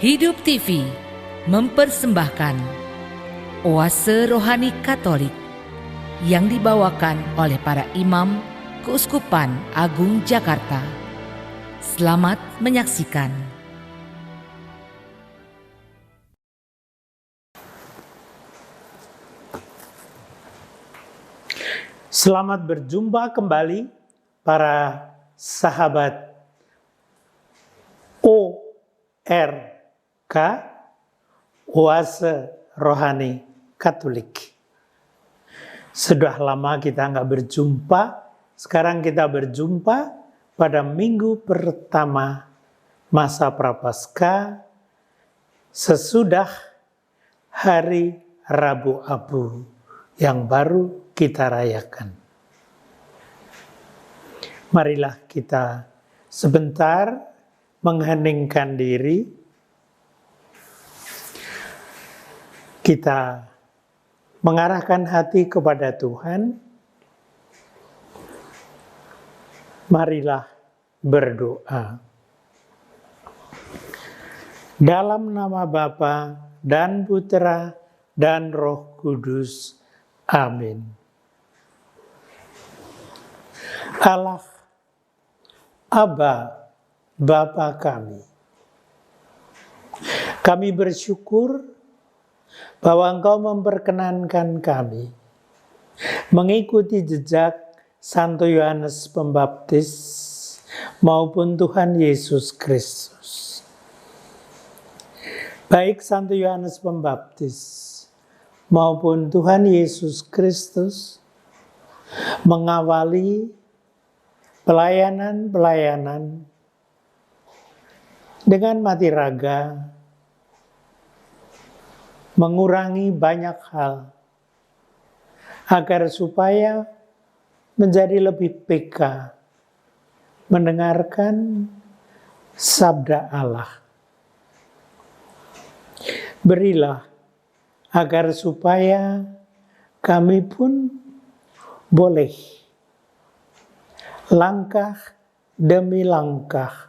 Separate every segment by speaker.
Speaker 1: Hidup TV mempersembahkan Oase Rohani Katolik yang dibawakan oleh para imam Keuskupan Agung Jakarta. Selamat menyaksikan.
Speaker 2: Selamat berjumpa kembali para sahabat ORK, Oase Rohani Katolik. Sudah lama kita nggak berjumpa, sekarang kita berjumpa pada minggu pertama masa Prapaskah sesudah hari Rabu Abu yang baru kita rayakan. Marilah kita sebentar mengheningkan diri. Kita mengarahkan hati kepada Tuhan. Marilah berdoa. Dalam nama Bapa dan Putera dan Roh Kudus. Amin. Allah, Aba, Bapa kami bersyukur bahwa Engkau memperkenankan kami mengikuti jejak Santo Yohanes Pembaptis maupun Tuhan Yesus Kristus. Baik Santo Yohanes Pembaptis maupun Tuhan Yesus Kristus mengawali pelayanan-pelayanan dengan mati raga, mengurangi banyak hal, agar supaya menjadi lebih peka, mendengarkan sabda Allah. Berilah agar supaya kami pun boleh langkah demi langkah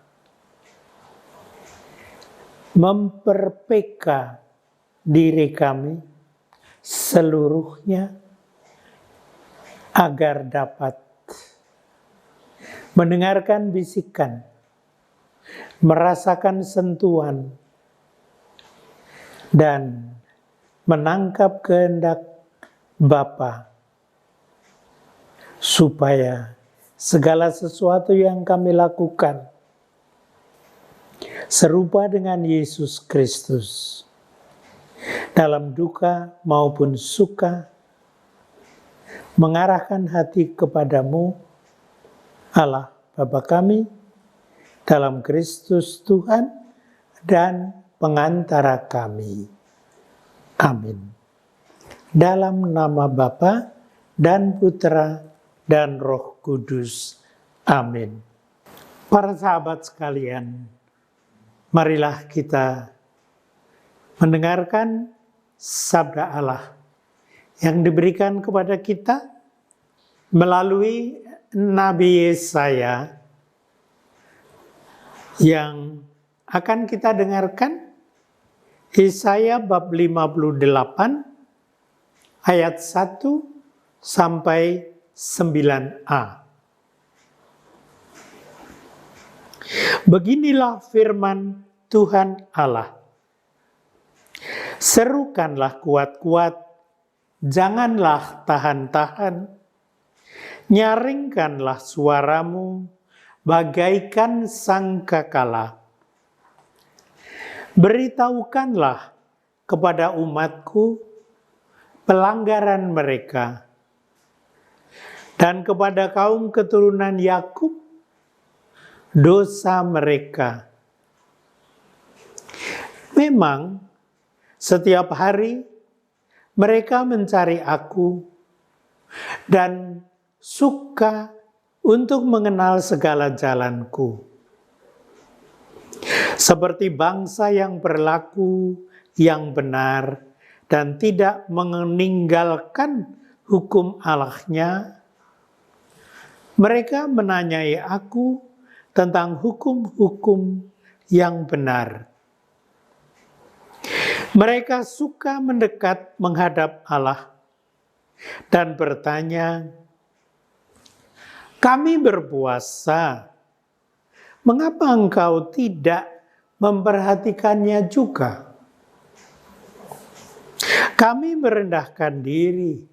Speaker 2: memperpeka diri kami seluruhnya agar dapat mendengarkan bisikan, merasakan sentuhan, dan menangkap kehendak Bapa, supaya segala sesuatu yang kami lakukan serupa dengan Yesus Kristus, dalam duka maupun suka, mengarahkan hati kepadamu, Allah Bapa kami, dalam Kristus Tuhan dan pengantara kami. Amin. Dalam nama Bapa dan Putera dan Roh Kudus. Amin. Para sahabat sekalian, marilah kita mendengarkan sabda Allah yang diberikan kepada kita melalui Nabi Yesaya yang akan kita dengarkan. Yesaya bab 58 ayat 1 sampai 9a. Beginilah firman Tuhan Allah. Serukanlah kuat-kuat, janganlah tahan-tahan. Nyaringkanlah suaramu bagaikan sangkakala. Beritahukanlah kepada umatku pelanggaran mereka, dan kepada kaum keturunan Yakub dosa mereka. Memang setiap hari mereka mencari aku dan suka untuk mengenal segala jalanku. Seperti bangsa yang berlaku yang benar dan tidak meninggalkan hukum Allahnya, mereka menanyai aku tentang hukum-hukum yang benar. Mereka suka mendekat menghadap Allah dan bertanya, "Kami berpuasa, mengapa engkau tidak memperhatikannya juga? Kami merendahkan diri,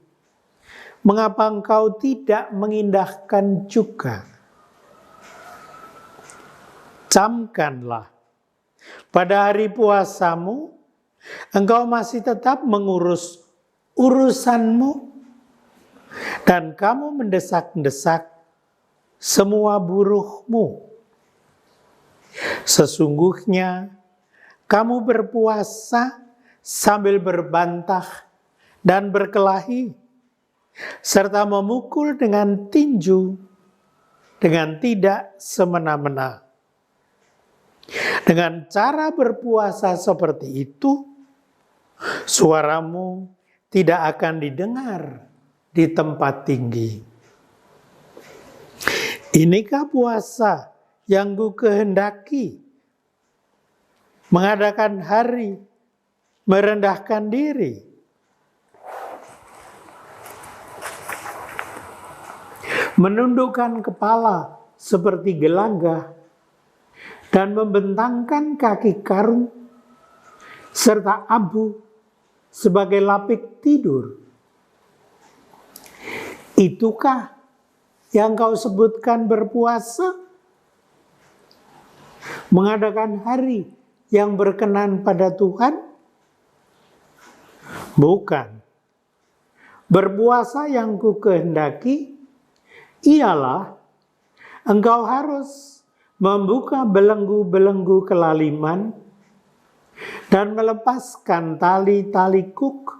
Speaker 2: mengapa engkau tidak mengindahkan juga? Camkanlah, pada hari puasamu, engkau masih tetap mengurus urusanmu, dan kamu mendesak-desak semua buruhmu. Sesungguhnya kamu berpuasa sambil berbantah dan berkelahi, serta memukul dengan tinju dengan tidak semena-mena. Dengan cara berpuasa seperti itu, suaramu tidak akan didengar di tempat tinggi. Inikah puasa yang ku kehendaki? Mengadakan hari, merendahkan diri. Menundukkan kepala seperti gelagah, dan membentangkan kaki karung, serta abu sebagai lapik tidur. Itukah yang kau sebutkan berpuasa? Mengadakan hari yang berkenan pada Tuhan? Bukan. Berpuasa yang ku kehendaki ialah engkau harus membuka belenggu-belenggu kelaliman dan melepaskan tali-tali kuk,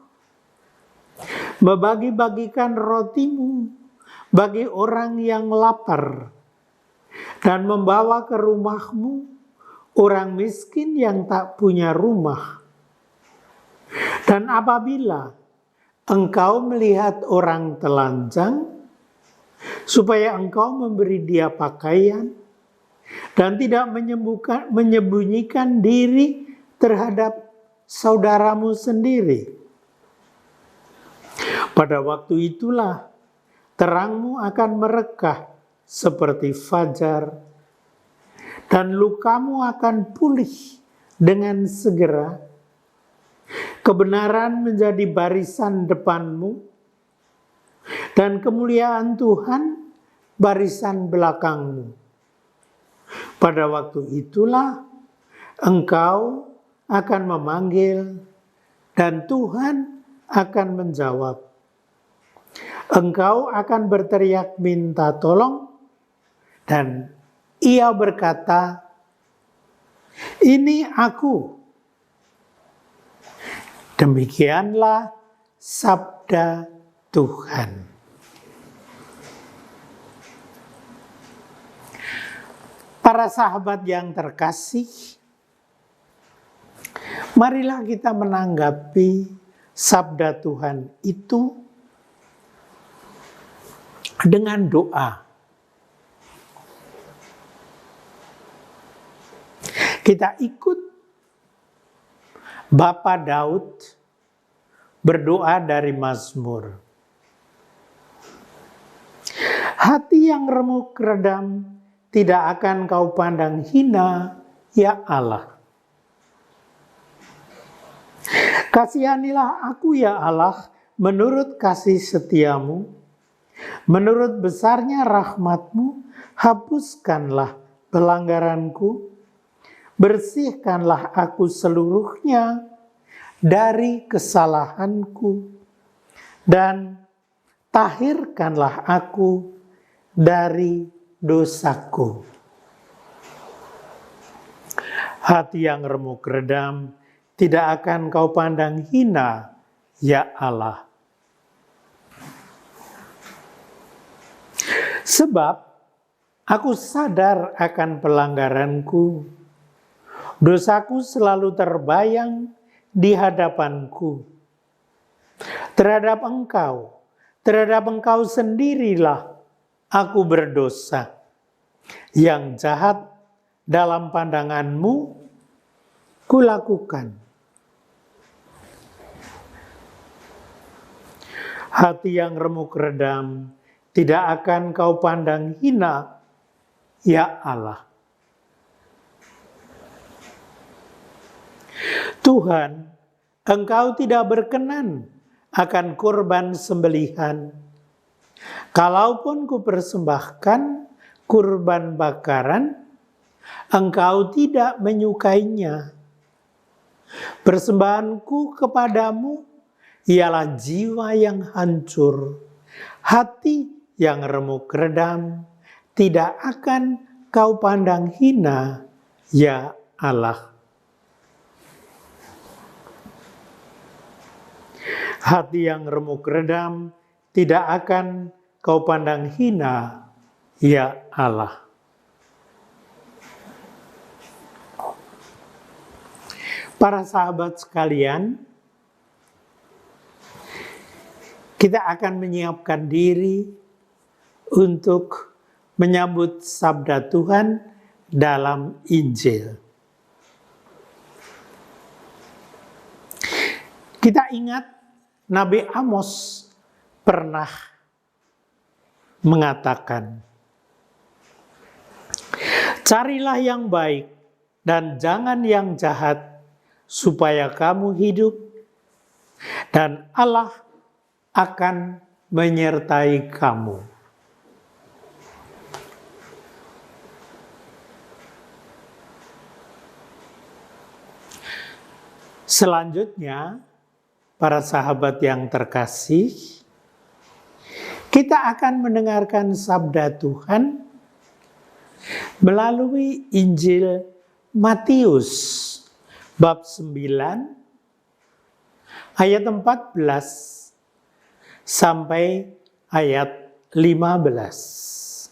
Speaker 2: membagi-bagikan rotimu bagi orang yang lapar, dan membawa ke rumahmu orang miskin yang tak punya rumah. Dan apabila engkau melihat orang telanjang, supaya engkau memberi dia pakaian, dan tidak menyembunyikan diri terhadap saudaramu sendiri. Pada waktu itulah terangmu akan merekah seperti fajar, dan lukamu akan pulih dengan segera. Kebenaran menjadi barisan depanmu, dan kemuliaan Tuhan barisan belakangmu. Pada waktu itulah engkau akan memanggil dan Tuhan akan menjawab. Engkau akan berteriak minta tolong dan ia berkata, "Ini aku." Demikianlah sabda Tuhan. Para sahabat yang terkasih, marilah kita menanggapi sabda Tuhan itu dengan doa. Kita ikut Bapa Daud berdoa dari Mazmur. Hati yang remuk redam tidak akan kau pandang hina, ya Allah. Kasihanilah aku, ya Allah, menurut kasih setiamu. Menurut besarnya rahmatmu, hapuskanlah pelanggaranku. Bersihkanlah aku seluruhnya dari kesalahanku. Dan tahirkanlah aku dari dosaku. Hati yang remuk redam tidak akan kau pandang hina, ya Allah. Sebab aku sadar akan pelanggaranku, dosaku selalu terbayang di hadapanku. Terhadap engkau sendirilah aku berdosa. Yang jahat dalam pandanganmu kulakukan. Hati yang remuk redam tidak akan kau pandang hina, ya Allah. Tuhan, Engkau tidak berkenan akan kurban sembelihan. Kalaupun kupersembahkan kurban bakaran, Engkau tidak menyukainya. Persembahanku kepadamu ialah jiwa yang hancur, hati yang remuk redam, tidak akan kau pandang hina, ya Allah. Hati yang remuk redam, tidak akan kau pandang hina, ya Allah. Para sahabat sekalian, kita akan menyiapkan diri untuk menyambut sabda Tuhan dalam Injil. Kita ingat Nabi Amos pernah mengatakan, "Carilah yang baik dan jangan yang jahat, supaya kamu hidup, dan Allah akan menyertai kamu." Selanjutnya, para sahabat yang terkasih, kita akan mendengarkan sabda Tuhan melalui Injil Matius bab 9 ayat 14 sampai ayat 15.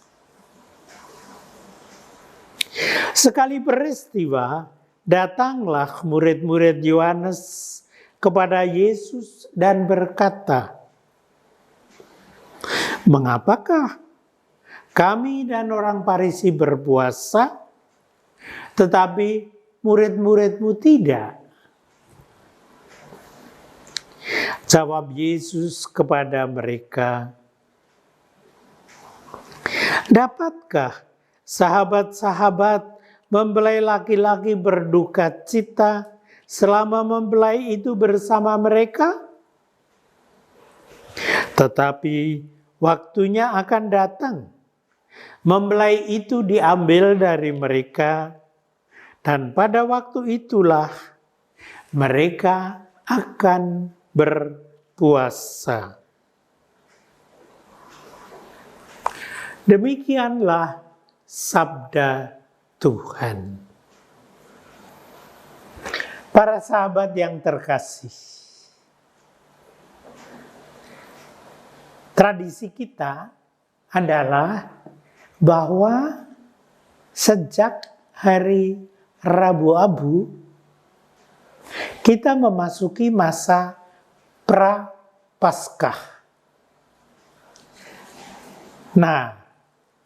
Speaker 2: Sekali peristiwa, datanglah murid-murid Yohanes kepada Yesus dan berkata, "Mengapakah kami dan orang Farisi berpuasa, tetapi murid-muridmu tidak?" Jawab Yesus kepada mereka, "Dapatkah sahabat-sahabat mempelai laki-laki berduka cita selama mempelai itu bersama mereka? Tetapi waktunya akan datang, mempelai itu diambil dari mereka, dan pada waktu itulah mereka akan berpuasa." Demikianlah sabda Tuhan. Para sahabat yang terkasih, tradisi kita adalah bahwa sejak hari Rabu Abu, kita memasuki masa pra-Paskah. Nah,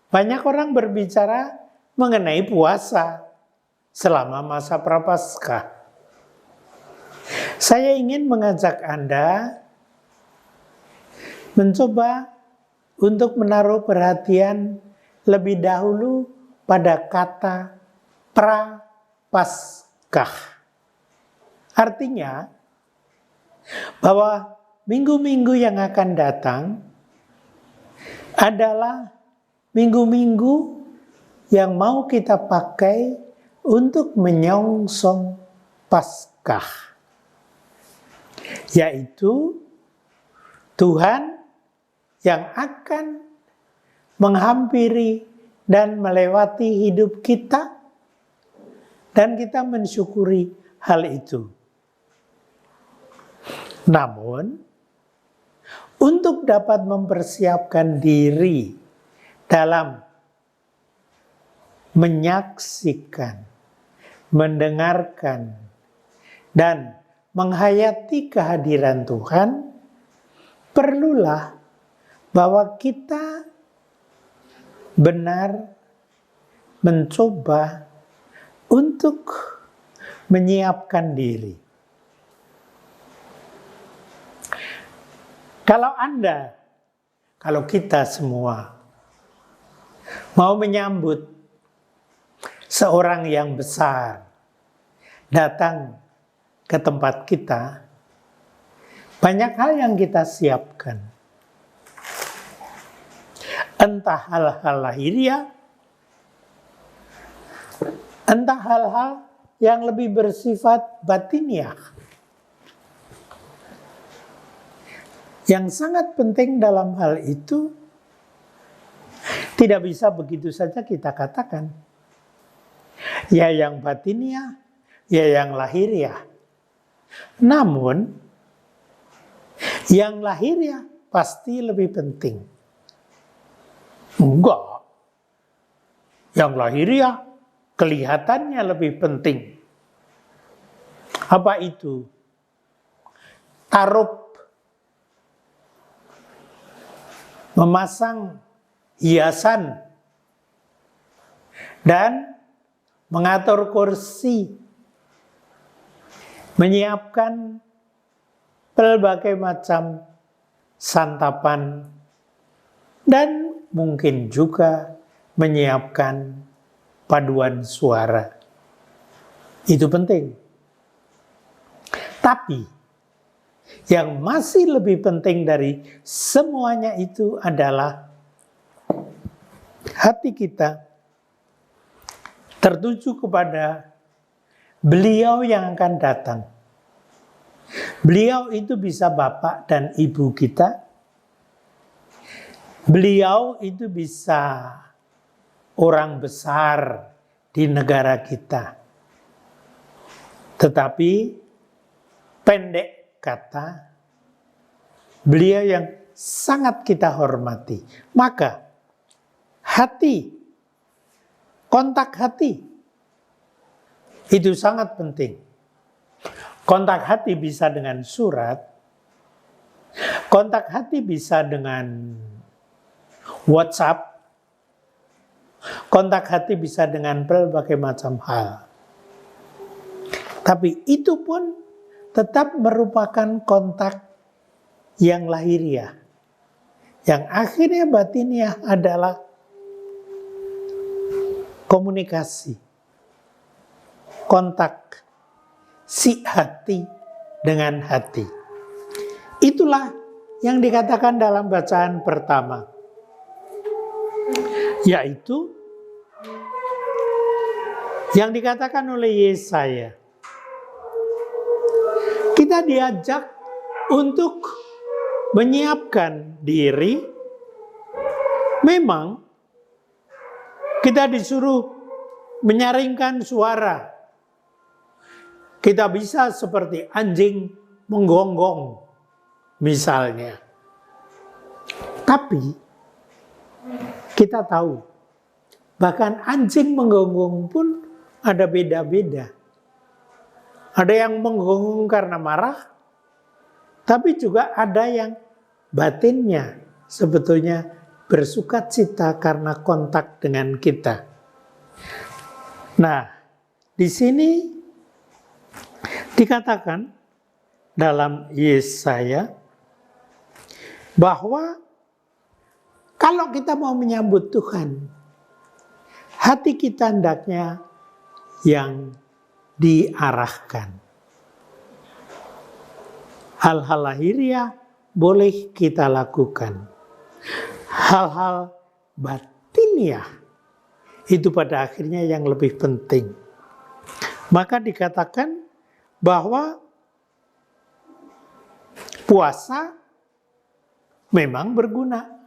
Speaker 2: banyak orang berbicara mengenai puasa selama masa pra-Paskah. Saya ingin mengajak Anda mencoba untuk menaruh perhatian lebih dahulu pada kata pra-Paskah. Artinya bahwa minggu-minggu yang akan datang adalah minggu-minggu yang mau kita pakai untuk menyongsong Paskah, yaitu Tuhan yang akan menghampiri dan melewati hidup kita, dan kita mensyukuri hal itu. Namun, untuk dapat mempersiapkan diri dalam menyaksikan, mendengarkan, dan menghayati kehadiran Tuhan, perlulah bahwa kita benar mencoba untuk menyiapkan diri. Kalau kita semua mau menyambut seorang yang besar datang ke tempat kita, banyak hal yang kita siapkan. Entah hal-hal lahiriah, entah hal-hal yang lebih bersifat batiniah. Yang sangat penting dalam hal itu tidak bisa begitu saja kita katakan. Ya yang batiniah, ya yang lahiriah. Namun yang lahiriah pasti lebih penting. Enggak. Yang lahiriah kelihatannya lebih penting. Apa itu? Tarup, memasang hiasan, dan mengatur kursi, menyiapkan berbagai macam santapan, dan mungkin juga menyiapkan paduan suara. Itu penting. Tapi yang masih lebih penting dari semuanya itu adalah hati kita tertuju kepada beliau yang akan datang. Beliau itu bisa bapak dan ibu kita. Beliau itu bisa orang besar di negara kita. Tetapi pendek kata, beliau yang sangat kita hormati. Maka hati, kontak hati itu sangat penting. Kontak hati bisa dengan surat, kontak hati bisa dengan WhatsApp, kontak hati bisa dengan berbagai macam hal. Tapi itu pun tetap merupakan kontak yang lahiriah. Yang akhirnya batiniah adalah komunikasi, kontak si hati dengan hati. Itulah yang dikatakan dalam bacaan pertama, yaitu yang dikatakan oleh Yesaya. Kita diajak untuk menyiapkan diri. Memang kita disuruh menyaringkan suara. Kita bisa seperti anjing menggonggong misalnya. Tapi kita tahu bahkan anjing menggonggong pun ada beda-beda. Ada yang menggonggong karena marah, tapi juga ada yang batinnya sebetulnya bersukacita karena kontak dengan kita. Nah, di sini dikatakan dalam Yesaya bahwa kalau kita mau menyambut Tuhan, hati kita hendaknya yang diarahkan. Hal-hal lahiriah boleh kita lakukan. Hal-hal batiniah itu pada akhirnya yang lebih penting. Maka dikatakan bahwa puasa memang berguna.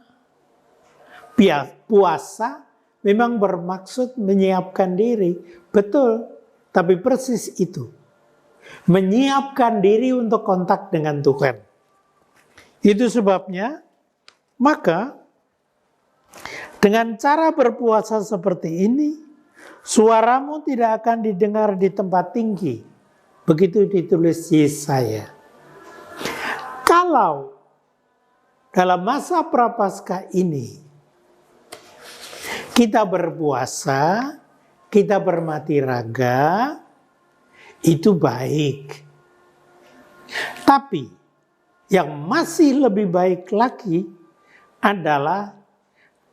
Speaker 2: Puasa memang bermaksud menyiapkan diri. Betul. Tapi persis itu, menyiapkan diri untuk kontak dengan Tuhan. Itu sebabnya, maka dengan cara berpuasa seperti ini, suaramu tidak akan didengar di tempat tinggi. Begitu ditulis Yesaya. Kalau dalam masa Prapaskah ini, kita berpuasa, kita bermati raga, itu baik. Tapi Yang masih lebih baik lagi adalah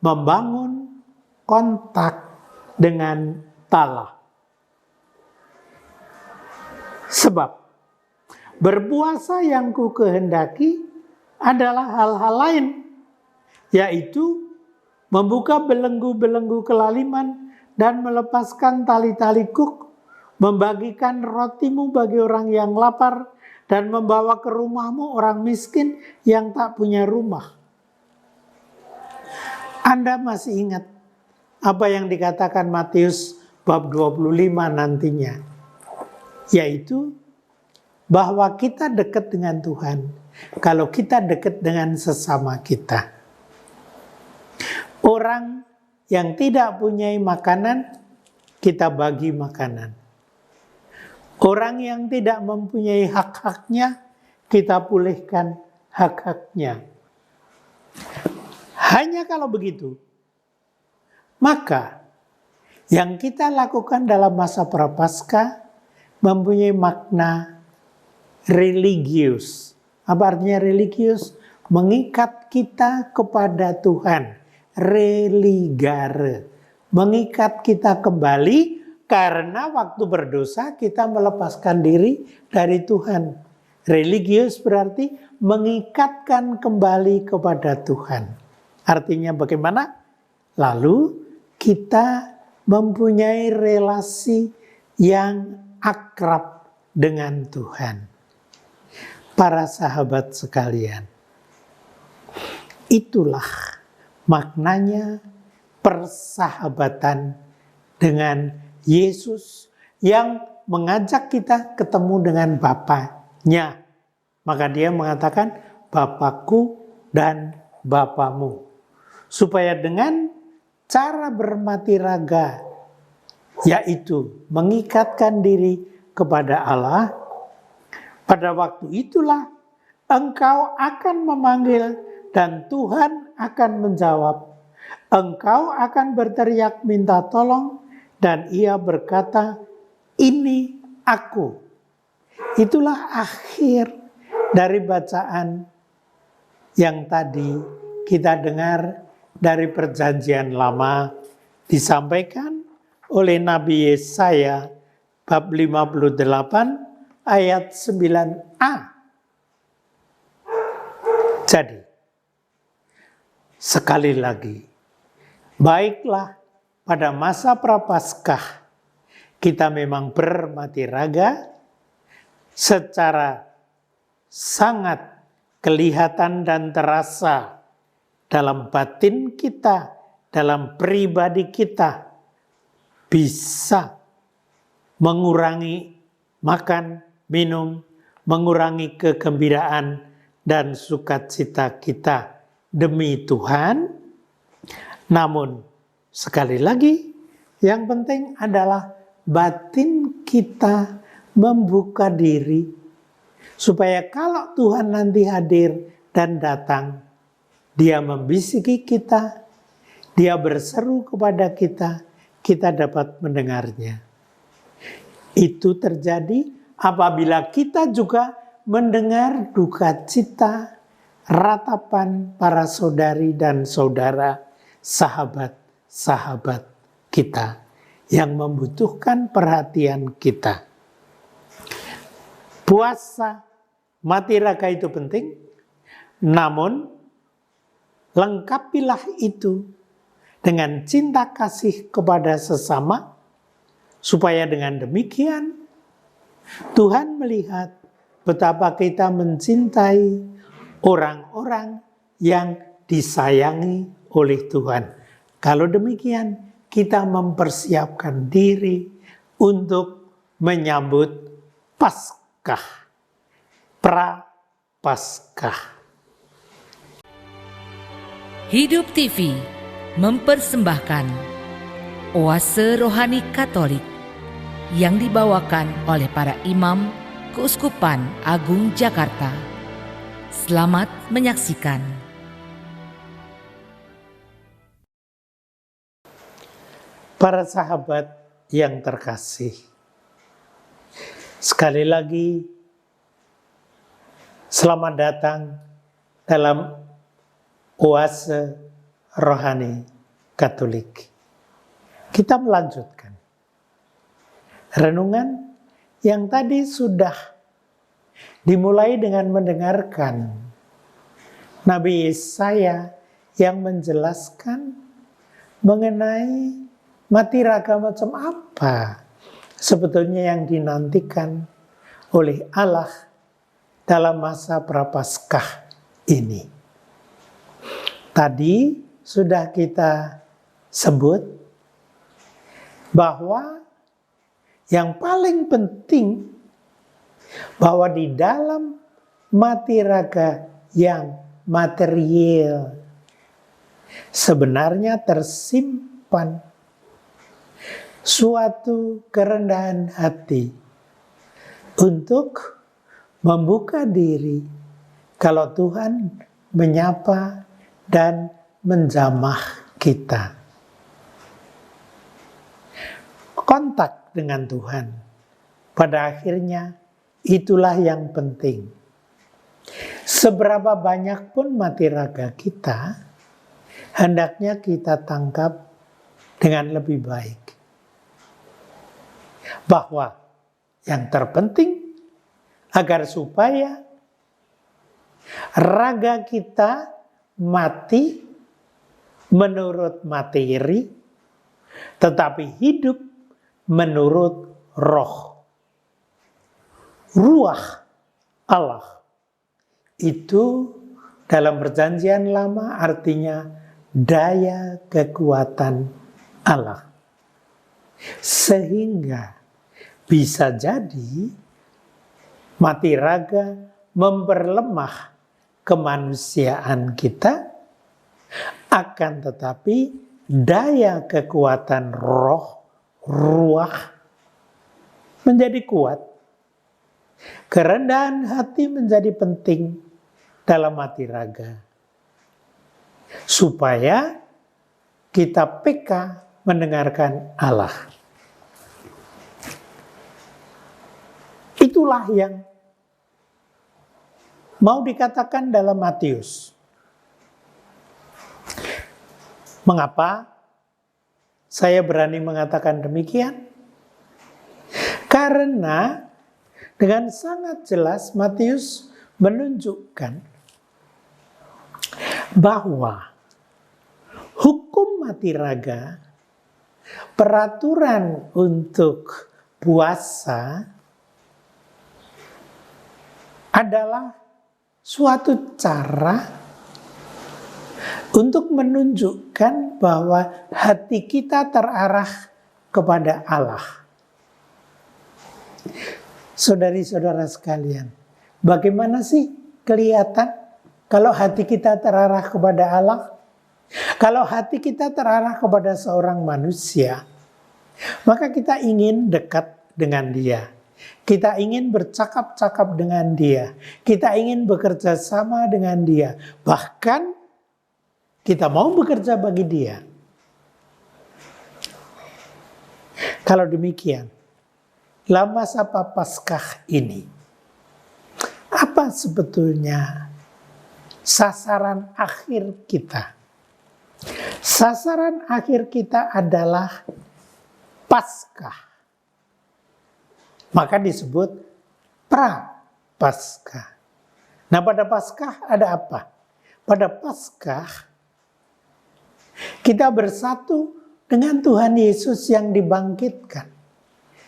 Speaker 2: membangun kontak dengan Allah. Sebab berpuasa yang ku kehendaki adalah hal-hal lain, yaitu membuka belenggu-belenggu kelaliman dan melepaskan tali-tali kuk, membagikan rotimu bagi orang yang lapar, dan membawa ke rumahmu orang miskin yang tak punya rumah. Anda masih ingat apa yang dikatakan Matius bab 25 nantinya, yaitu bahwa kita dekat dengan Tuhan kalau kita dekat dengan sesama kita. Orang yang tidak punya makanan, kita bagi makanan. Orang yang tidak mempunyai hak-haknya, kita pulihkan hak-haknya. Hanya kalau begitu, maka yang kita lakukan dalam masa Prapaskah mempunyai makna religius. Apa artinya religius? Mengikat kita kepada Tuhan. Religare. Mengikat kita kembali karena waktu berdosa kita melepaskan diri dari Tuhan. Religius berarti mengikatkan kembali kepada Tuhan. Artinya bagaimana? Lalu kita mempunyai relasi yang akrab dengan Tuhan. Para sahabat sekalian, itulah maknanya persahabatan dengan Yesus yang mengajak kita ketemu dengan Bapaknya. Maka dia mengatakan Bapakku dan Bapamu. Supaya dengan cara bermati raga, yaitu mengikatkan diri kepada Allah, pada waktu itulah engkau akan memanggil dan Tuhan akan menjawab. Engkau akan berteriak minta tolong dan ia berkata, ini aku. Itulah akhir dari bacaan yang tadi kita dengar dari Perjanjian Lama disampaikan oleh Nabi Yesaya bab 58 ayat 9a. Jadi, sekali lagi, baiklah pada masa Prapaskah kita memang bermati raga secara sangat kelihatan dan terasa dalam batin kita, dalam pribadi kita, bisa mengurangi makan, minum, mengurangi kegembiraan dan sukacita kita demi Tuhan. Namun sekali lagi, yang penting adalah batin kita membuka diri supaya kalau Tuhan nanti hadir dan datang, dia membisiki kita, dia berseru kepada kita, kita dapat mendengarnya. Itu terjadi apabila kita juga mendengar duka cita, ratapan para saudari dan saudara, sahabat-sahabat kita yang membutuhkan perhatian kita. Puasa mati raga itu penting, namun lengkapilah itu dengan cinta kasih kepada sesama, supaya dengan demikian Tuhan melihat betapa kita mencintai orang-orang yang disayangi oleh Tuhan. Kalau demikian, kita mempersiapkan diri untuk menyambut Paskah, Prapaskah.
Speaker 1: Hidup TV mempersembahkan Oase Rohani Katolik yang dibawakan oleh para imam Keuskupan Agung Jakarta. Selamat menyaksikan.
Speaker 2: Para sahabat yang terkasih, sekali lagi Selamat datang dalam oase rohani Katolik. Kita melanjutkan renungan yang tadi sudah dimulai dengan mendengarkan Nabi Yesaya yang menjelaskan mengenai mati raga macam apa sebetulnya yang dinantikan oleh Allah dalam masa Prapaskah ini. Tadi sudah kita sebut bahwa yang paling penting bahwa di dalam mati raga yang material sebenarnya tersimpan suatu kerendahan hati untuk membuka diri kalau Tuhan menyapa dan menjamah kita. Kontak dengan Tuhan, pada akhirnya itulah yang penting. Seberapa banyak pun mati raga kita, hendaknya kita tangkap dengan lebih baik. Bahwa yang terpenting agar supaya raga kita mati menurut materi, tetapi hidup menurut roh. Ruah Allah. Itu dalam perjanjian lama artinya daya kekuatan Allah. Sehingga bisa jadi mati raga memperlemah kemanusiaan kita, akan tetapi daya kekuatan roh, ruah menjadi kuat. Kerendahan hati menjadi penting dalam mati raga. Supaya kita peka mendengarkan Allah. Itulah yang mau dikatakan dalam Matius. Mengapa saya berani mengatakan demikian? Karena dengan sangat jelas Matius menunjukkan bahwa hukum mati raga, peraturan untuk puasa adalah suatu cara untuk menunjukkan bahwa hati kita terarah kepada Allah. Saudari-saudara sekalian, bagaimana sih kelihatan kalau hati kita terarah kepada Allah? Kalau hati kita terarah kepada seorang manusia, maka kita ingin dekat dengan dia. Kita ingin bercakap-cakap dengan dia. Kita ingin bekerja sama dengan dia. Bahkan kita mau bekerja bagi dia. Kalau demikian, dalam masa Prapaskah ini, apa sebetulnya sasaran akhir kita? Sasaran akhir kita adalah Paskah. Maka disebut Prapaskah. Nah, pada Paskah ada apa? Pada Paskah kita bersatu dengan Tuhan Yesus yang dibangkitkan.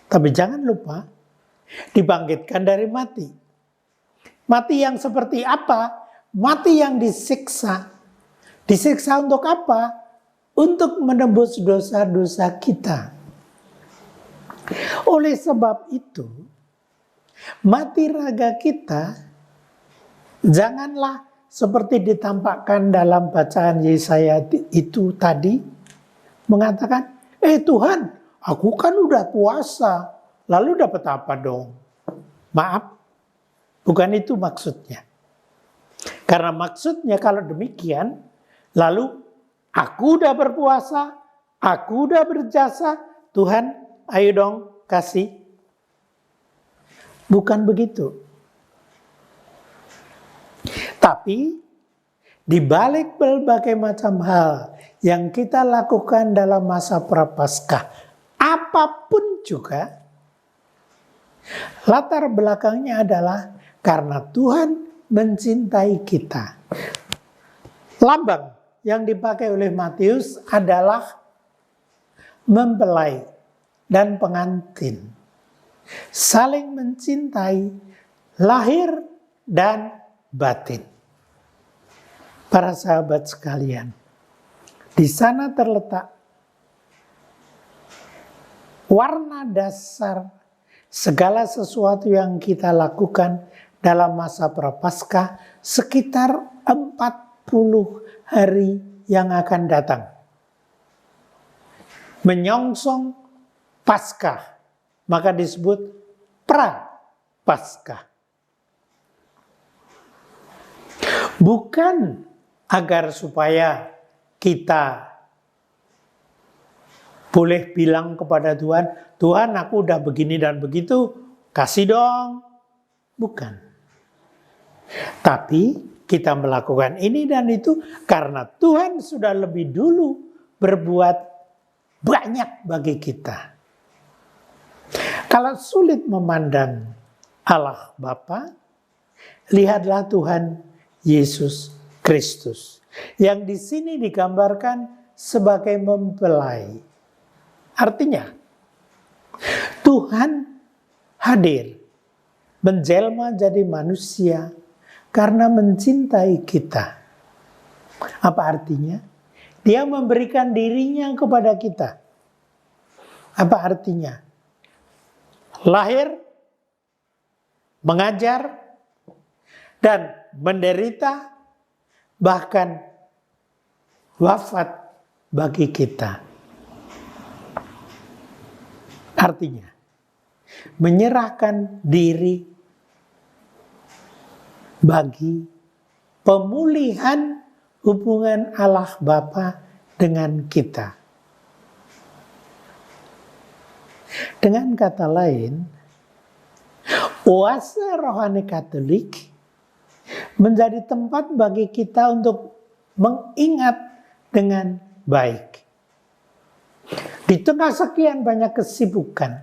Speaker 2: Tapi jangan lupa, dibangkitkan dari mati. Mati yang seperti apa? Mati yang disiksa. Disiksa untuk apa? Untuk menebus dosa-dosa kita. Oleh sebab itu, mati raga kita janganlah seperti ditampakkan dalam bacaan Yesaya itu tadi, mengatakan, Tuhan, aku kan udah puasa, lalu dapat apa dong? Maaf, bukan itu maksudnya. Karena maksudnya kalau demikian, lalu aku udah berpuasa, aku udah berjasa, Tuhan ayo dong kasih. Bukan begitu. Tapi di balik berbagai macam hal yang kita lakukan dalam masa Prapaskah, apapun juga, latar belakangnya adalah karena Tuhan mencintai kita. Lambang yang dipakai oleh Matius adalah mempelai dan pengantin. Saling mencintai, lahir dan batin. Para sahabat sekalian, di sana terletak warna dasar segala sesuatu yang kita lakukan dalam masa Prapaskah sekitar 40 hari yang akan datang. Menyongsong Paskah, maka disebut Prapaskah. Bukan agar supaya kita boleh bilang kepada Tuhan, Tuhan aku udah begini dan begitu, kasih dong. Bukan. Tapi kita melakukan ini dan itu karena Tuhan sudah lebih dulu berbuat banyak bagi kita. Kalau sulit memandang Allah Bapa, lihatlah Tuhan Yesus Kristus yang di sini digambarkan sebagai mempelai. Artinya, Tuhan hadir, menjelma jadi manusia karena mencintai kita. Apa artinya? Dia memberikan dirinya kepada kita. Apa artinya? Lahir, mengajar, dan menderita, bahkan wafat bagi kita. Artinya, menyerahkan diri bagi pemulihan hubungan Allah Bapa dengan kita. Dengan kata lain, oase rohani Katolik menjadi tempat bagi kita untuk mengingat dengan baik. Di tengah sekian banyak kesibukan,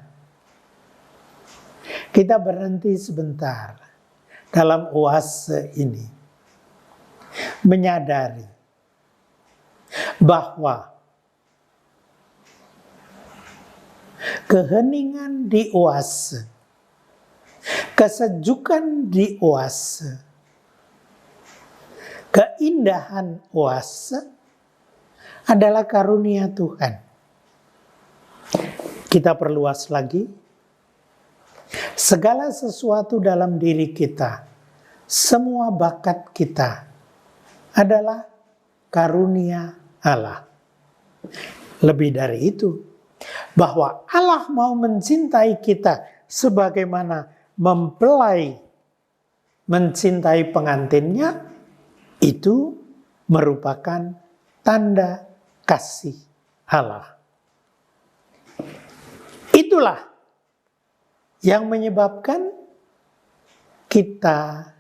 Speaker 2: kita berhenti sebentar dalam oase ini. Menyadari bahwa keheningan di oase, kesejukan di oase, keindahan oase adalah karunia Tuhan. Kita perluas lagi. Segala sesuatu dalam diri kita, semua bakat kita adalah karunia Allah. Lebih dari itu, bahwa Allah mau mencintai kita sebagaimana mempelai mencintai pengantinnya, itu merupakan tanda kasih Allah. Itulah yang menyebabkan kita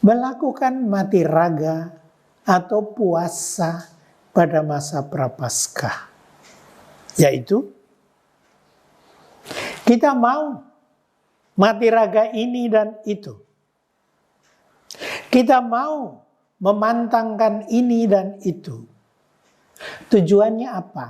Speaker 2: melakukan mati raga atau puasa pada masa Prapaskah. Yaitu, kita mau mati raga ini dan itu. Kita mau memantangkan ini dan itu. Tujuannya apa?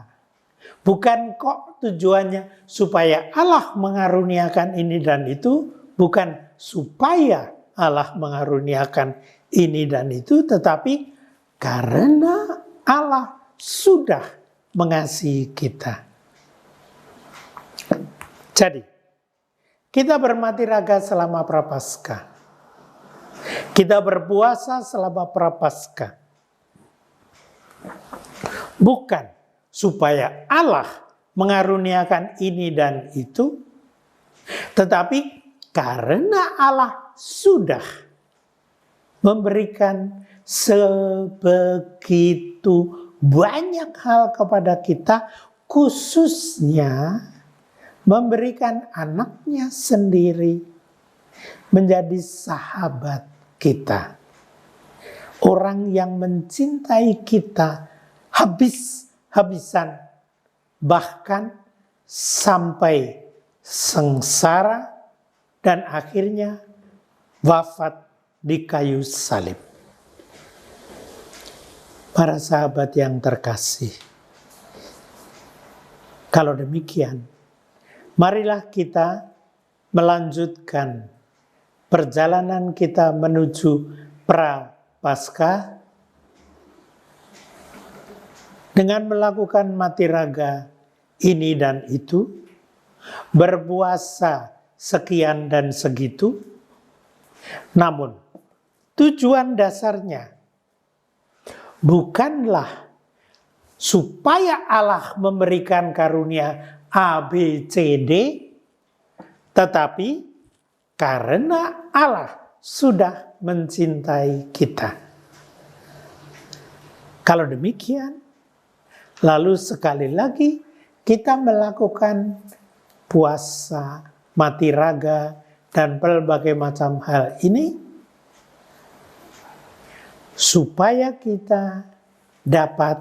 Speaker 2: Bukan kok tujuannya supaya Allah mengaruniakan ini dan itu. Bukan supaya Allah mengaruniakan ini dan itu. Tetapi karena Allah sudah mengasihi kita. Jadi, kita bermati raga selama Prapaskah. Kita berpuasa selama Prapaskah. Bukan supaya Allah mengaruniakan ini dan itu, tetapi karena Allah sudah memberikan sebegitu banyak hal kepada kita, khususnya memberikan anaknya sendiri menjadi sahabat kita. orang yang mencintai kita habis-habisan, bahkan sampai sengsara dan akhirnya wafat di kayu salib. Para sahabat yang terkasih, kalau demikian, marilah kita melanjutkan perjalanan kita menuju Prapaskah dengan melakukan mati raga ini dan itu, berpuasa sekian dan segitu. Namun tujuan dasarnya bukanlah supaya Allah memberikan karunia A, B, C, D, tetapi karena Allah sudah mencintai kita. Kalau demikian, lalu sekali lagi kita melakukan puasa, mati raga, dan berbagai macam hal ini supaya kita dapat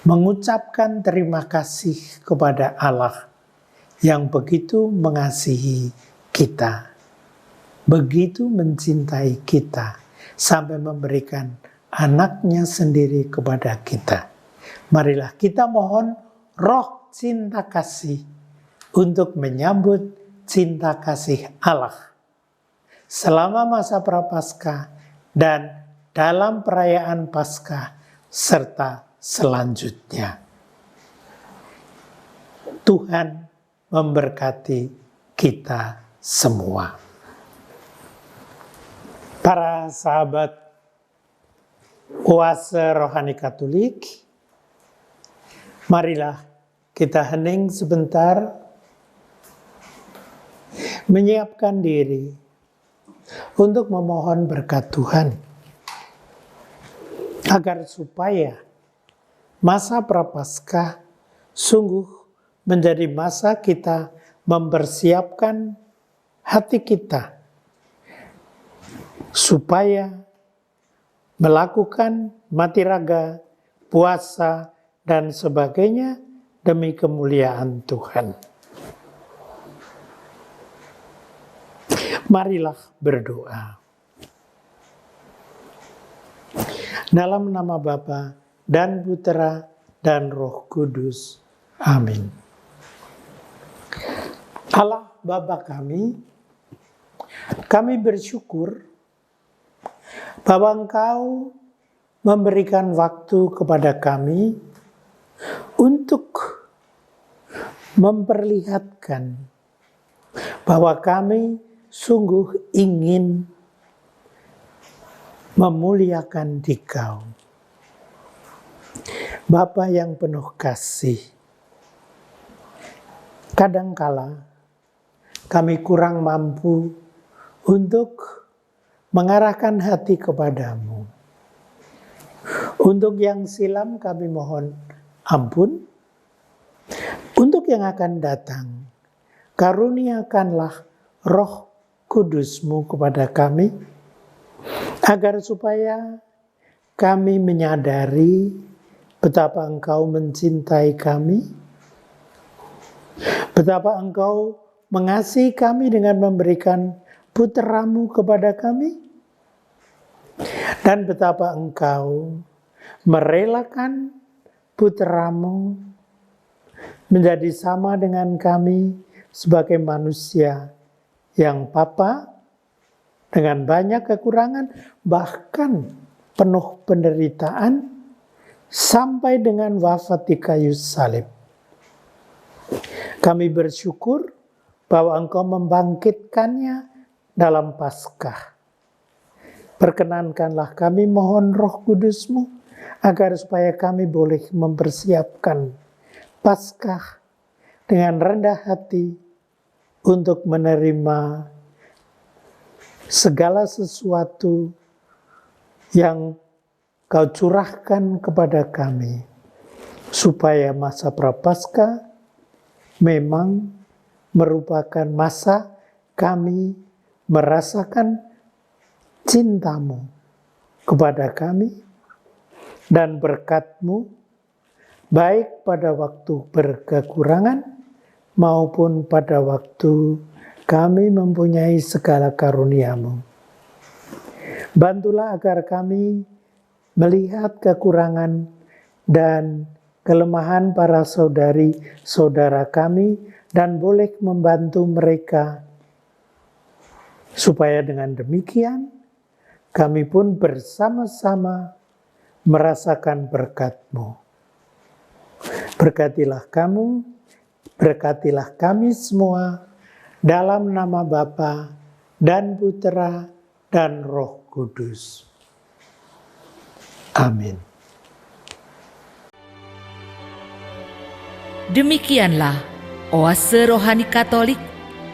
Speaker 2: mengucapkan terima kasih kepada Allah yang begitu mengasihi kita, begitu mencintai kita, sampai memberikan anaknya sendiri kepada kita. Marilah kita mohon roh cinta kasih untuk menyambut cinta kasih Allah selama masa Prapaskah dan dalam perayaan Paskah serta selanjutnya. Tuhan memberkati kita semua. Para sahabat Oase Rohani Katolik, marilah kita hening sebentar, menyiapkan diri untuk memohon berkat Tuhan, agar supaya masa Prapaskah sungguh menjadi masa kita mempersiapkan hati kita supaya melakukan mati raga, puasa, dan sebagainya demi kemuliaan Tuhan. Marilah berdoa. Dalam nama Bapa dan Putera dan Roh Kudus. Amin. Allah Bapa kami bersyukur bahwa Engkau memberikan waktu kepada kami untuk memperlihatkan bahwa kami sungguh ingin memuliakan Dikau. Bapa yang penuh kasih, kadangkala kami kurang mampu untuk mengarahkan hati kepadamu. Untuk yang silam kami mohon ampun. Untuk yang akan datang, karuniakanlah Roh Kudus-Mu kepada kami, agar supaya kami menyadari betapa Engkau mencintai kami, betapa Engkau mengasihi kami dengan memberikan Putra-Mu kepada kami, dan betapa Engkau merelakan Putra-Mu menjadi sama dengan kami sebagai manusia yang papa, dengan banyak kekurangan, bahkan penuh penderitaan, sampai dengan wafat di kayu salib. Kami bersyukur bahwa Engkau membangkitkannya dalam Paskah. Perkenankanlah kami mohon Roh Kudus-Mu, agar supaya kami boleh mempersiapkan Paskah dengan rendah hati untuk menerima segala sesuatu yang Kau curahkan kepada kami, supaya masa Prapaskah memang merupakan masa kami merasakan cintamu kepada kami dan berkat-Mu baik pada waktu berkekurangan maupun pada waktu kami mempunyai segala karunia-Mu. Bantulah agar kami melihat kekurangan dan kelemahan para saudari-saudara kami dan boleh membantu mereka, supaya dengan demikian kami pun bersama-sama merasakan berkat-Mu. Berkatilah kamu, berkatilah kami semua, dalam nama Bapa dan Putera dan Roh Kudus. Amin.
Speaker 1: Demikianlah oase rohani Katolik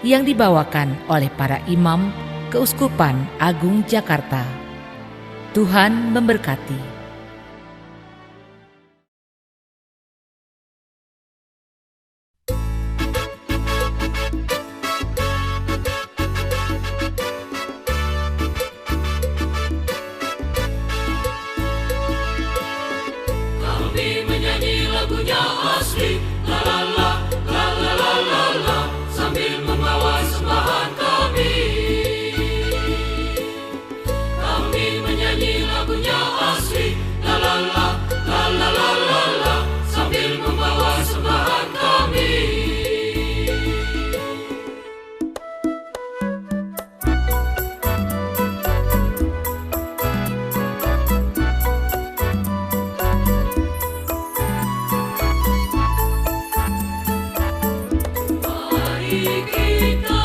Speaker 1: yang dibawakan oleh para imam Keuskupan Agung Jakarta. Tuhan memberkati.
Speaker 3: Kami menyanyi lagunya asli, la la la, la la la la la, sambil membawa sembahan kami. Kami menyanyi lagunya asli, la la la, la la la la la, sambil membawa sembahan kami. Mari kita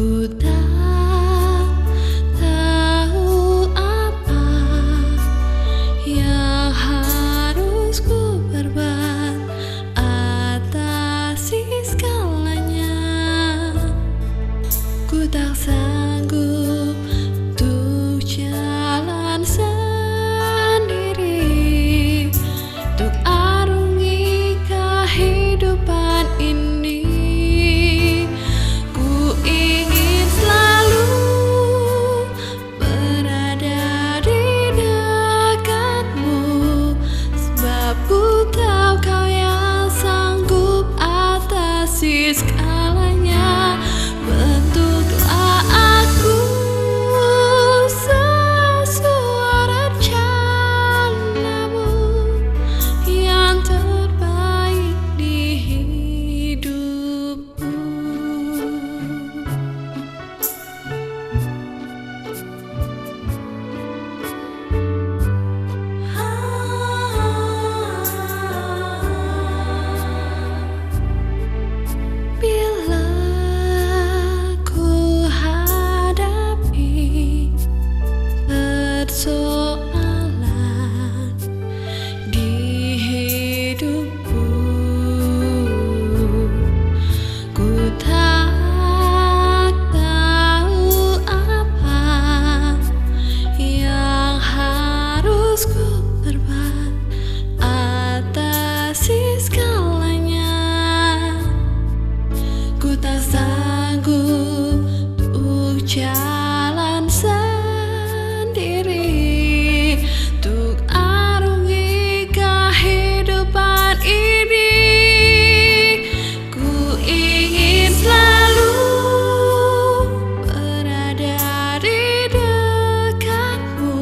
Speaker 4: Ku tak tahu apa yang harus ku perbuat atasi segalanya. Ku tak sanggup untuk jalan sendiri, untuk arungi kehidupan ini. Ku ingin selalu berada di dekatmu, sebab ku tahu kau yang sanggup atasi segalanya. Bentuklah aku sesuai rencanamu yang terbaik di hidupku. Bila ku hadapi persoalan di hidupku, ku tak tahu apa yang harus ku perbuat atasi segalanya. Ku tak sanggup untuk jalan sendiri, untuk arungi kehidupan ini. Ku ingin selalu berada di dekatmu,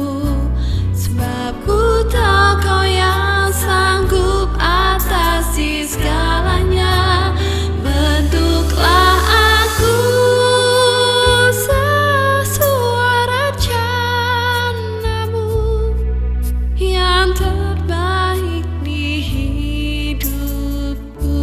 Speaker 4: sebab ku tahu kau yang sanggup atasi segalanya. Bentuklah aku sesuai rencanamu yang terbaik di hidupku.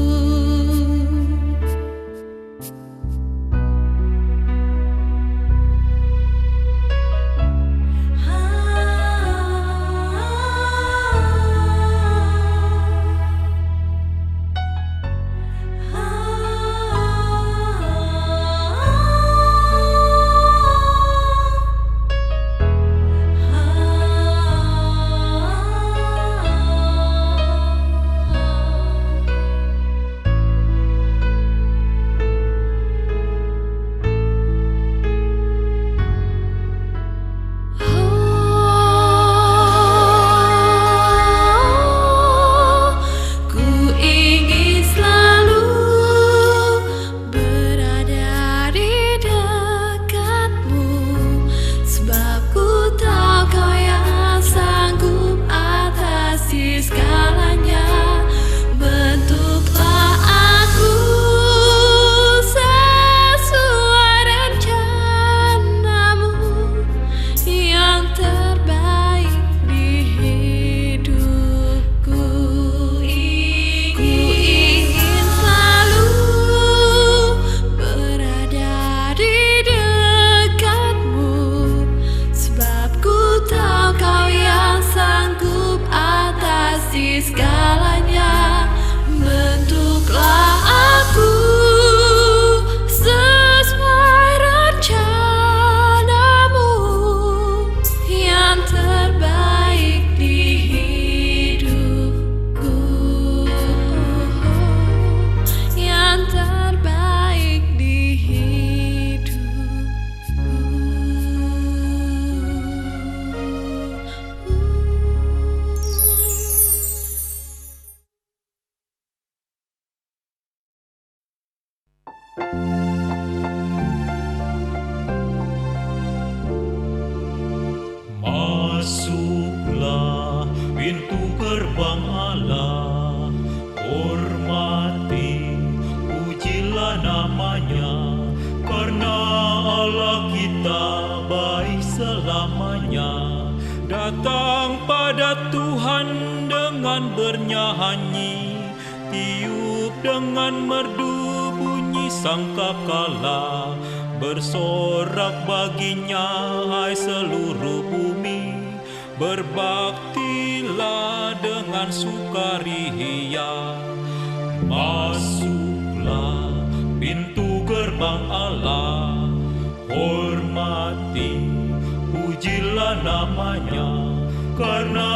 Speaker 4: Ku ingin selalu berada di dekatmu, sebab ku tahu kau yang sanggup atasi segalanya. Bentuklah aku sesuai rencanamu yang terbaik di hidupku. Ku ingin selalu berada di dekatmu, sebab ku tahu kau yang sanggup atasi segalanya. Bentuklah aku sesuai rencanamu yang terbaik di hidupku, yang terbaik di
Speaker 5: Masuklah pintu gerbang Allah, hormati, pujilah namanya, karena Allah kita baik selamanya. Datang pada Tuhan dengan bernyanyi, tiup dengan merdu bunyi sangkakala, bersorak baginya, hai seluruh bumi. Berbaktilah dengan sukaria. Masuklah pintu gerbang Allah, hormati, pujilah namanya, karena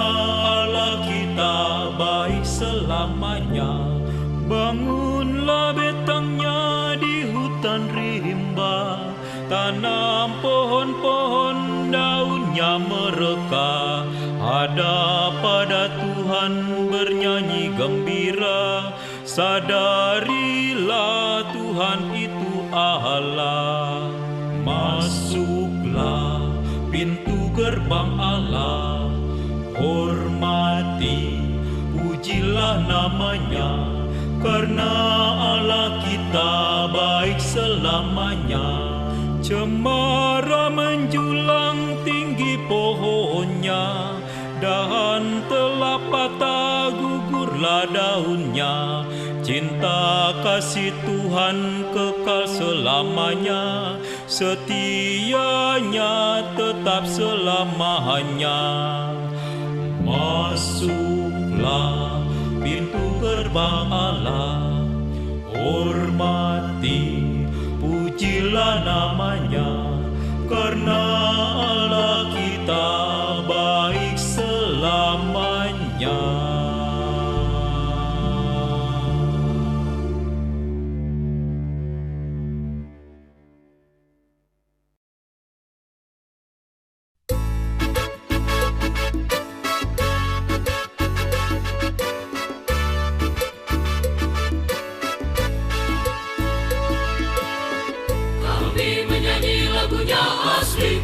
Speaker 5: Allah kita baik selamanya. Bangunlah betangnya di hutan rimba, tanam pohon-pohon daunnya mereka. Hadap pada Tuhan bernyanyi gembira, sadarilah Tuhan itu Allah. Masuklah pintu gerbang Allah, hormati, pujilah namanya, karena Allah kita baik selamanya. Cemara menjulang tinggi pohonnya, dahan telah patah gugurlah daunnya. Cinta kasih Tuhan kekal selamanya, setianya tetap selamanya. Masuklah pintu gerbang Allah, hormati, pujilah namanya, karena Allah kita baik selamanya.
Speaker 3: Kami menyanyi lagunya asli,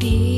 Speaker 4: di